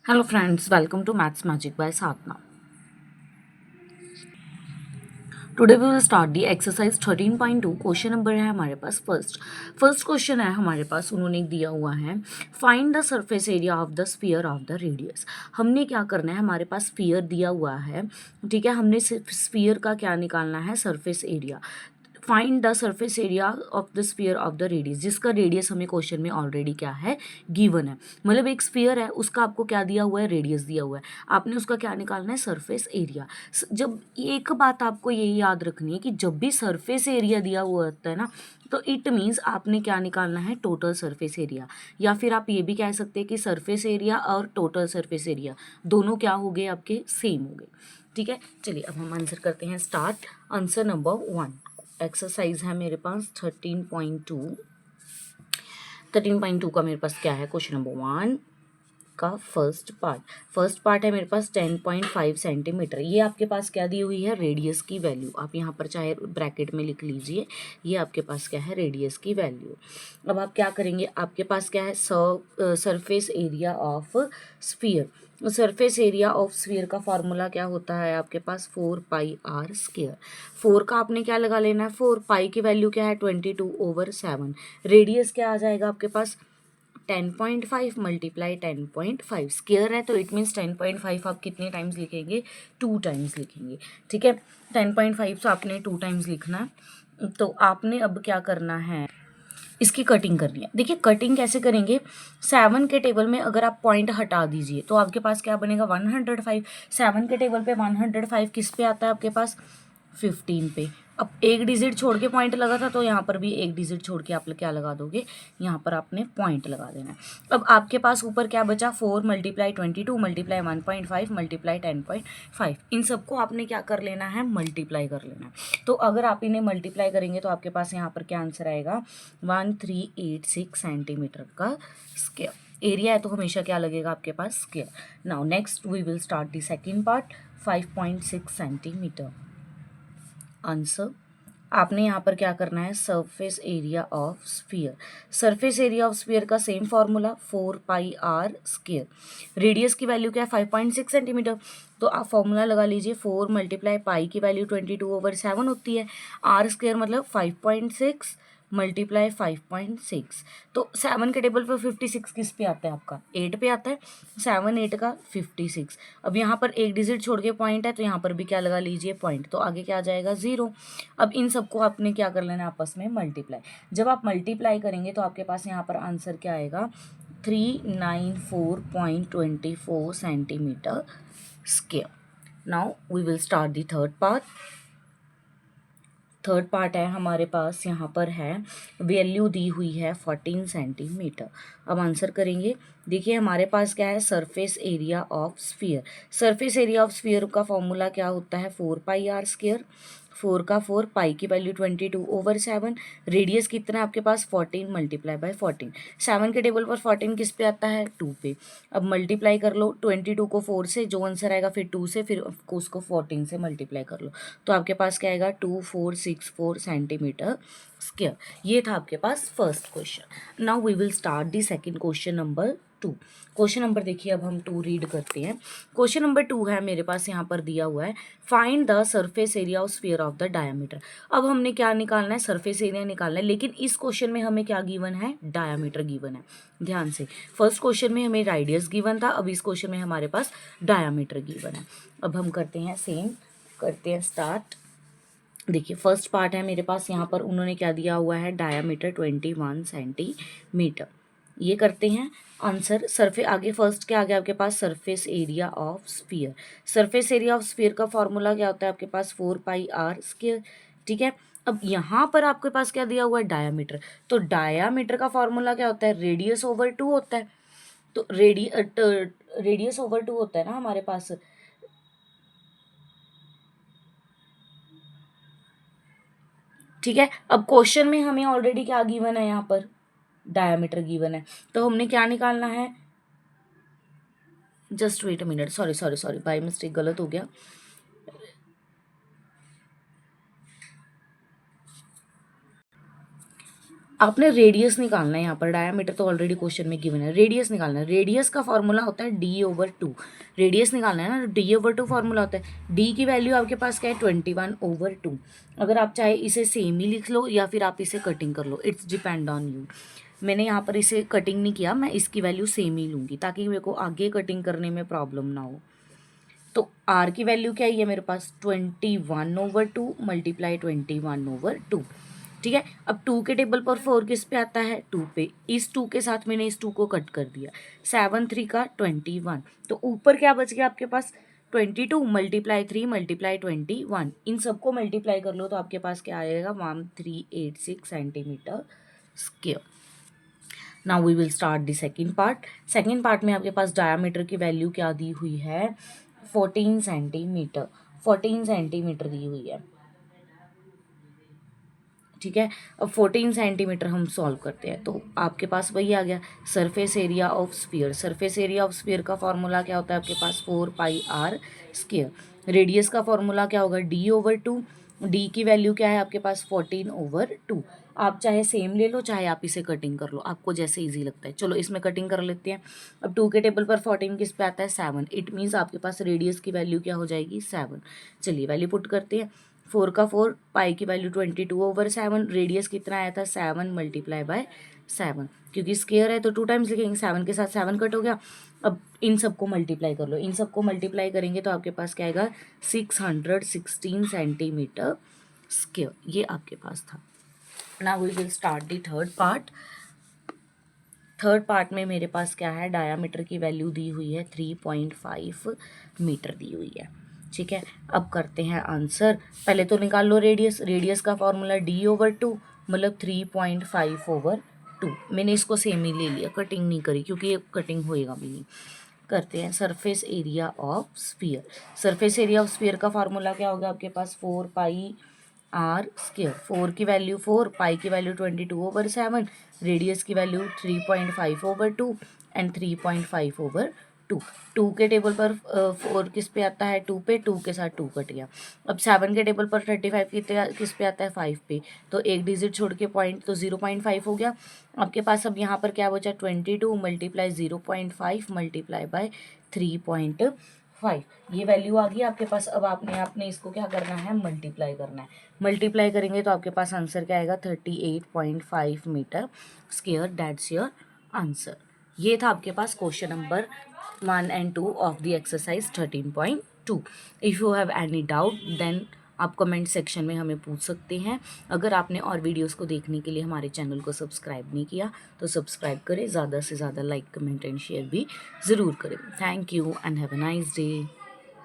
Hello friends, welcome to Maths Magic by Sadhna. Today we will start the exercise 13.2. Question number है हमारे पास first question है हमारे पास। उन्होंने दिया हुआ है find the surface area of the sphere of the radius. हमने क्या करना है, हमारे पास स्फीयर दिया हुआ है, ठीक है। हमने स्फीयर का क्या निकालना है, surface area. Find the surface area of the sphere of the radius, जिसका रेडियस हमें क्वेश्चन में ऑलरेडी क्या है, गिवन है। मतलब एक स्फीयर है, उसका आपको क्या दिया हुआ है, रेडियस दिया हुआ है। आपने उसका क्या निकालना है, सरफेस एरिया। जब एक बात आपको ये याद रखनी है कि जब भी सरफेस एरिया दिया हुआ होता है ना, तो इट मीन्स आपने क्या निकालना है, टोटल सरफेस एरिया। या फिर आप ये भी कह सकते हैं कि सरफेस एरिया और टोटल सरफेस एरिया दोनों क्या हो गए, आपके सेम हो गए। ठीक है, चलिए अब हम आंसर करते हैं स्टार्ट। आंसर नंबर 1 एक्सरसाइज है मेरे पास 13.2 का मेरे पास क्या है, क्वेश्चन नंबर 1 का फर्स्ट पार्ट है मेरे पास 10.5 सेंटीमीटर। ये आपके पास क्या दी हुई है, रेडियस की वैल्यू। आप यहाँ पर चाहे ब्रैकेट में लिख लीजिए, ये आपके पास क्या है, रेडियस की वैल्यू। अब आप क्या करेंगे, आपके पास क्या है, surface area of sphere. Surface area of sphere का फार्मूला क्या होता है आपके पास, 4πr²। 4 का आपने क्या लगा लेना है, 4 पाई की वैल्यू क्या है, 22/7। रेडियस क्या आ जाएगा आपके पास, 10.5 मल्टीप्लाई 10.5। स्केयर है तो इट मीन्स 10.5 आप कितने टाइम्स लिखेंगे, 2 टाइम्स लिखेंगे। ठीक है, 10.5 से आपने 2 टाइम्स लिखना है। तो आपने अब क्या करना है, इसकी कटिंग करनी है। देखिए कटिंग कैसे करेंगे, 7 के टेबल में अगर आप पॉइंट हटा दीजिए तो आपके पास क्या बनेगा, 105। 7 के टेबल पे 105 किस पे आता है आपके पास, 15 पे। अब एक डिजिट छोड़ के पॉइंट लगा था, तो यहाँ पर भी एक डिजिट छोड़ के आप क्या लगा दोगे, यहाँ पर आपने पॉइंट लगा देना है। अब आपके पास ऊपर क्या बचा, 4 मल्टीप्लाई 22 मल्टीप्लाई 1.5 मल्टीप्लाई 10.5। इन सबको आपने क्या कर लेना है, मल्टीप्लाई कर लेना है। तो अगर आप इन्हें मल्टीप्लाई करेंगे तो आपके पास यहाँ पर क्या आंसर आएगा, 1386 सेंटीमीटर का स्क्वायर। एरिया है तो हमेशा क्या लगेगा आपके पास, square. Now next we will start the second part, 5.6 centimetre. Answer आपने यहाँ पर क्या करना है, surface area of sphere. Surface area of sphere का सेम फॉर्मूला 4πr²। रेडियस की वैल्यू क्या है, 5.6 सेंटीमीटर। तो आप फॉर्मूला लगा लीजिए, 4 मल्टीप्लाई पाई की वैल्यू 22/7 होती है, r² मतलब 5.6 मल्टीप्लाई 5.6। तो 7 के टेबल पर 56 किस पे आता है आपका, 8 पे आता है। 7 8 का 56। अब यहाँ पर एक डिजिट छोड़ के पॉइंट है, तो यहाँ पर भी क्या लगा लीजिए, पॉइंट। तो आगे क्या आ जाएगा, 0। अब इन सबको आपने क्या कर लेना है, आपस में मल्टीप्लाई। जब आप मल्टीप्लाई करेंगे तो आपके पास यहाँ पर आंसर क्या आएगा, 394.24 centimetre square. Now we will start the third part है हमारे पास, यहाँ पर है वैल्यू दी हुई है 14 सेंटीमीटर। अब आंसर करेंगे। देखिए हमारे पास क्या है, surface area of sphere. Surface area of sphere का फॉर्मूला क्या होता है, 4πr²। 4 का 4, पाई की वैल्यू 22/7। रेडियस कितना है आपके पास, 14 मल्टीप्लाई बाय 14। 7 के टेबल पर 14 किस पे आता है, 2 पे। अब मल्टीप्लाई कर लो 22 को 4 से, जो आंसर आएगा फिर 2 से, फिर उसको 14 से मल्टीप्लाई कर लो। तो आपके पास क्या आएगा, 2464 सेंटीमीटर स्क्वायर। ये था आपके पास first question. Now we will start the second question number 2। Question number देखिए, अब हम 2 रीड करते हैं। क्वेश्चन नंबर 2 है मेरे पास, यहाँ पर दिया हुआ है find the surface area of sphere of the diameter. अब हमने क्या निकालना है, सरफेस एरिया निकालना है, लेकिन इस क्वेश्चन में हमें क्या गिवन है, डायमीटर गिवन है। ध्यान से, फर्स्ट क्वेश्चन में हमें रेडियस गिवन था, अब इस क्वेश्चन में हमारे पास डायमीटर गिवन है। अब हम करते हैं सेम, करते हैं स्टार्ट। देखिए फर्स्ट पार्ट है मेरे पास, यहाँ पर उन्होंने क्या दिया हुआ है, डायामीटर 21 सेंटीमीटर। ये करते हैं आंसर। सरफेस आगे फर्स्ट क्या आ गया आपके पास, surface area of sphere. Surface area of sphere का फॉर्मूला क्या होता है आपके पास, 4πr²। ठीक है, अब यहाँ पर आपके पास क्या दिया हुआ है, डायामीटर। तो डायामीटर का फॉर्मूला क्या होता है, रेडियस/2 होता है। तो रेडियस/2 होता है ना हमारे पास। ठीक है, अब क्वेश्चन में हमें ऑलरेडी क्या गिवन है, यहाँ पर डायमीटर गिवन है। तो हमने क्या निकालना है, just wait a minute, sorry sorry sorry, by mistake गलत हो गया। आपने रेडियस निकालना है यहाँ पर, डायामीटर तो ऑलरेडी क्वेश्चन में गिवन है, रेडियस निकालना है। रेडियस का फॉर्मूला होता है d/2, रेडियस निकालना है ना, d/2 फॉर्मूला होता है। d की वैल्यू आपके पास क्या है 21/2। अगर आप चाहे इसे सेम ही लिख लो या फिर आप इसे कटिंग कर लो, इट्स डिपेंड ऑन यू। मैंने यहाँ पर इसे कटिंग नहीं किया, मैं इसकी वैल्यू सेम ही लूँगी ताकि मेरे को आगे कटिंग करने में प्रॉब्लम ना हो। तो r की वैल्यू क्या है मेरे पास 21/2 मल्टीप्लाई 21/2, ठीक है। अब 2 के टेबल पर 4 किस पे आता है 2 पे, इस 2 के साथ मैंने इस 2 को कट कर दिया, 7 3 का 21, तो ऊपर क्या बच गया आपके पास 22 मल्टीप्लाई 3 मल्टीप्लाई 21, इन सबको मल्टीप्लाई कर लो तो आपके पास क्या आएगा 1386 centimetre square. Now we will start the second part. Second part में आपके पास डायामीटर की वैल्यू क्या दी हुई है 14 सेंटीमीटर, 14 सेंटीमीटर दी हुई है, ठीक है। अब 14 सेंटीमीटर हम सॉल्व करते हैं तो आपके पास वही आ गया surface area of sphere. Surface area of sphere का फॉर्मूला क्या होता है आपके पास 4πr²। रेडियस का फॉर्मूला क्या होगा d/2, d की वैल्यू क्या है आपके पास 14/2। आप चाहे सेम ले लो चाहे आप इसे कटिंग कर लो, आपको जैसे इजी लगता है। चलो इसमें कटिंग कर लेते हैं। अब 2 के टेबल पर 14 किस पे आता है 7, इट मीन्स आपके पास रेडियस की वैल्यू क्या हो जाएगी 7। चलिए वैल्यू पुट करते हैं, 4 का 4, पाई की वैल्यू 22/7, रेडियस कितना आया था 7 मल्टीप्लाई बाय 7, क्योंकि स्क्वायर है तो 2 टाइम्स लिखेंगे, 7 के साथ 7 कट हो गया। अब इन सबको मल्टीप्लाई कर लो, इन सबको मल्टीप्लाई करेंगे तो आपके पास क्या आएगा 616 सेंटीमीटर स्क्वायर, ये आपके पास था। Now we will start the third part. Third part में मेरे पास क्या है डायामीटर की वैल्यू दी हुई है 3.5 मीटर दी हुई है, ठीक है। अब करते हैं आंसर। पहले तो निकाल लो रेडियस, रेडियस का फॉर्मूला d/2 मतलब 3.5/2। मैंने इसको सेम ही ले लिया, कटिंग नहीं करी क्योंकि ये कटिंग होएगा भी नहीं। करते हैं surface area of sphere. Surface area of sphere का फार्मूला क्या होगा आपके पास 4πr²। 4 की वैल्यू 4, पाई की वैल्यू 22/7, रेडियस की वैल्यू 3.5/2 एंड 3.5/2। 2 के टेबल पर 4 किस पे आता है 2 पे, 2 के साथ 2 कट गया। अब 7 के टेबल पर 35 किस पे आता है 5 पे, तो एक डिजिट छोड़ के पॉइंट तो 0.5 हो गया आपके पास। अब यहाँ पर क्या बचा 22 मल्टीप्लाई 0.5 मल्टीप्लाई बाय 3.5, ये वैल्यू आ गई आपके पास। अब आपने इसको क्या करना है मल्टीप्लाई करना है, मल्टीप्लाई करेंगे तो आपके पास आंसर क्या आएगा 38.5 metre square, that's your answer. ये था आपके पास question number 1 and 2 of the exercise 13.2। If you have any doubt then आप कमेंट सेक्शन में हमें पूछ सकते हैं। अगर आपने और वीडियोस को देखने के लिए हमारे चैनल को सब्सक्राइब नहीं किया तो सब्सक्राइब करें, ज़्यादा से ज़्यादा लाइक कमेंट एंड शेयर भी ज़रूर करें। Thank you and have a nice day.